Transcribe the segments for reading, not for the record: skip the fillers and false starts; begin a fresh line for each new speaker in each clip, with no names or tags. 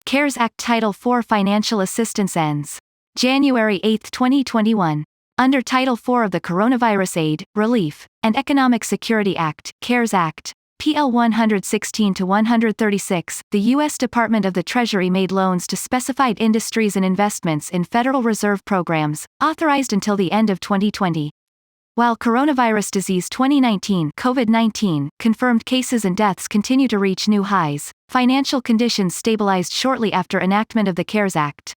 CARES Act Title IV financial assistance ends. January 8, 2021. Under Title IV of the Coronavirus Aid, Relief, and Economic Security Act, CARES Act, PL 116-136, the U.S. Department of the Treasury made loans to specified industries and investments in Federal Reserve programs, authorized until the end of 2020. While coronavirus disease 2019 (COVID-19) confirmed cases and deaths continue to reach new highs, financial conditions stabilized shortly after enactment of the CARES Act.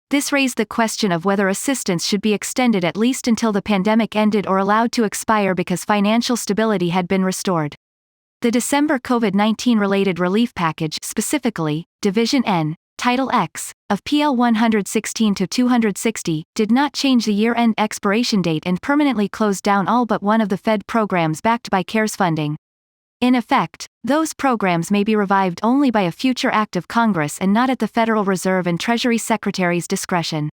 This raised the question of whether assistance should be extended at least until the pandemic ended or allowed to expire because financial stability had been restored. The December COVID-19 related relief package, specifically, Division N, Title X, of PL 116-260, did not change the year-end expiration date and permanently closed down all but one of the Fed programs backed by CARES funding. In effect, those programs may be revived only by a future act of Congress and not at the Federal Reserve and Treasury Secretary's discretion.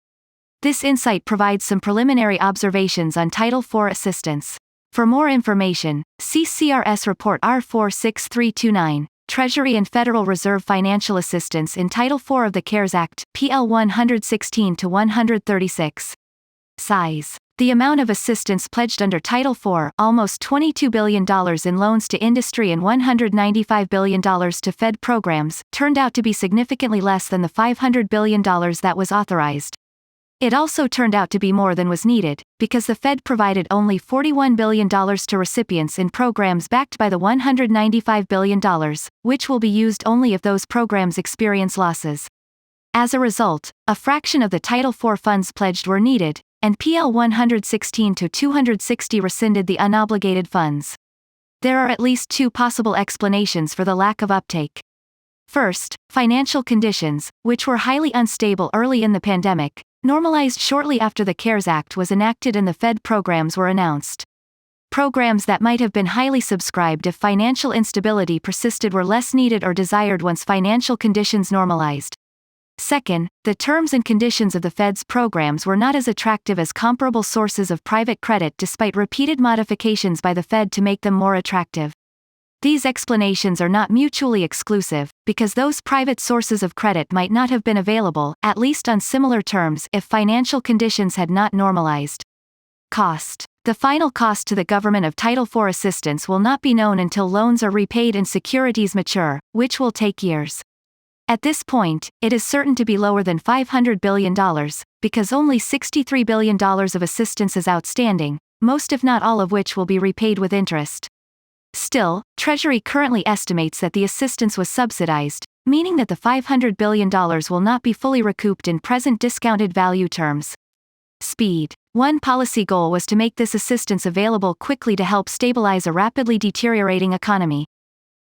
This insight provides some preliminary observations on Title IV assistance. For more information, see CRS Report R46329, Treasury and Federal Reserve Financial Assistance in Title IV of the CARES Act, PL 116-136. Size. The amount of assistance pledged under Title IV, almost $22 billion in loans to industry and $195 billion to Fed programs, turned out to be significantly less than the $500 billion that was authorized. It also turned out to be more than was needed, because the Fed provided only $41 billion to recipients in programs backed by the $195 billion, which will be used only if those programs experience losses. As a result, a fraction of the Title IV funds pledged were needed, and PL 116-260 rescinded the unobligated funds. There are at least two possible explanations for the lack of uptake. First, financial conditions, which were highly unstable early in the pandemic, normalized shortly after the CARES Act was enacted and the Fed programs were announced. Programs that might have been highly subscribed if financial instability persisted were less needed or desired once financial conditions normalized. Second, the terms and conditions of the Fed's programs were not as attractive as comparable sources of private credit despite repeated modifications by the Fed to make them more attractive. These explanations are not mutually exclusive, because those private sources of credit might not have been available, at least on similar terms, if financial conditions had not normalized. Cost. The final cost to the government of Title IV assistance will not be known until loans are repaid and securities mature, which will take years. At this point, it is certain to be lower than $500 billion, because only $63 billion of assistance is outstanding, most if not all of which will be repaid with interest. Still, Treasury currently estimates that the assistance was subsidized, meaning that the $500 billion will not be fully recouped in present discounted value terms. Speed. One policy goal was to make this assistance available quickly to help stabilize a rapidly deteriorating economy.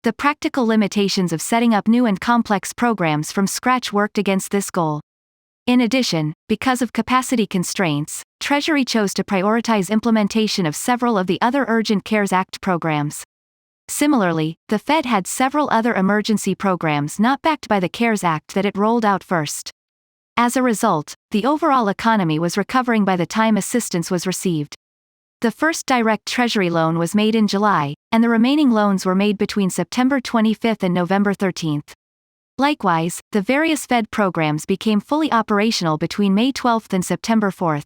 The practical limitations of setting up new and complex programs from scratch worked against this goal. In addition, because of capacity constraints, Treasury chose to prioritize implementation of several of the other urgent CARES Act programs. Similarly, the Fed had several other emergency programs not backed by the CARES Act that it rolled out first. As a result, the overall economy was recovering by the time assistance was received. The first direct Treasury loan was made in July, and the remaining loans were made between September 25 and November 13. Likewise, the various Fed programs became fully operational between May 12 and September 4.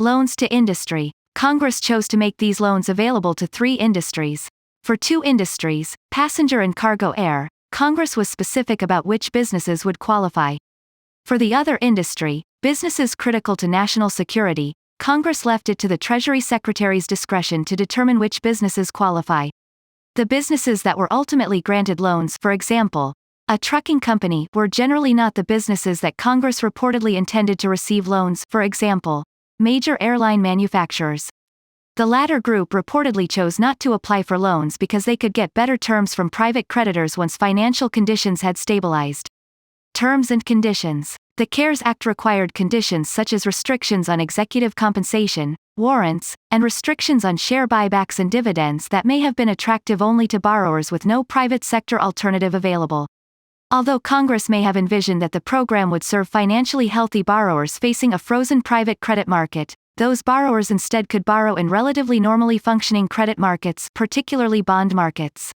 Loans to industry. Congress chose to make these loans available to three industries. For two industries, passenger and cargo air, Congress was specific about which businesses would qualify. For the other industry, businesses critical to national security, Congress left it to the Treasury Secretary's discretion to determine which businesses qualify. The businesses that were ultimately granted loans, for example, a trucking company, were generally not the businesses that Congress reportedly intended to receive loans, for example, major airline manufacturers. The latter group reportedly chose not to apply for loans because they could get better terms from private creditors once financial conditions had stabilized. Terms and conditions. The CARES Act required conditions such as restrictions on executive compensation, warrants, and restrictions on share buybacks and dividends that may have been attractive only to borrowers with no private sector alternative available. Although Congress may have envisioned that the program would serve financially healthy borrowers facing a frozen private credit market, those borrowers instead could borrow in relatively normally functioning credit markets, particularly bond markets.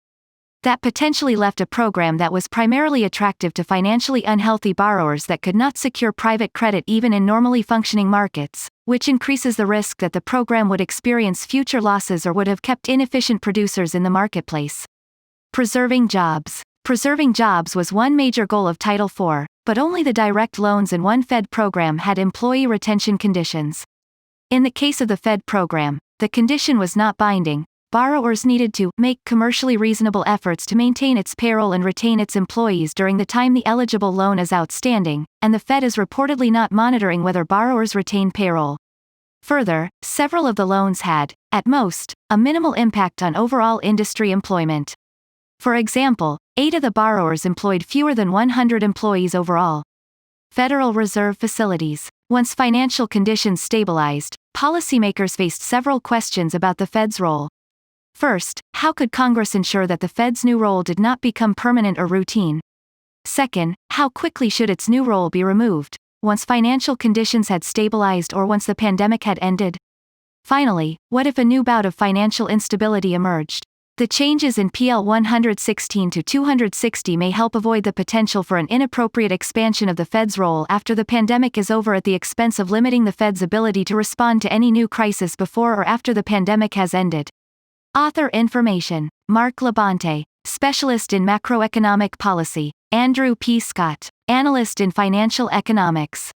That potentially left a program that was primarily attractive to financially unhealthy borrowers that could not secure private credit even in normally functioning markets, which increases the risk that the program would experience future losses or would have kept inefficient producers in the marketplace. Preserving jobs. Preserving jobs was one major goal of Title IV, but only the direct loans and one Fed program had employee retention conditions. In the case of the Fed program, the condition was not binding. Borrowers needed to make commercially reasonable efforts to maintain its payroll and retain its employees during the time the eligible loan is outstanding, and the Fed is reportedly not monitoring whether borrowers retain payroll. Further, several of the loans had, at most, a minimal impact on overall industry employment. For example, 8 of the borrowers employed fewer than 100 employees overall. Federal Reserve facilities. Once financial conditions stabilized, policymakers faced several questions about the Fed's role. First, how could Congress ensure that the Fed's new role did not become permanent or routine? Second, how quickly should its new role be removed, once financial conditions had stabilized or once the pandemic had ended? Finally, what if a new bout of financial instability emerged? The changes in PL 116 to 260 may help avoid the potential for an inappropriate expansion of the Fed's role after the pandemic is over at the expense of limiting the Fed's ability to respond to any new crisis before or after the pandemic has ended. Author information: Mark Labonte, Specialist in Macroeconomic Policy; Andrew P. Scott, Analyst in Financial Economics.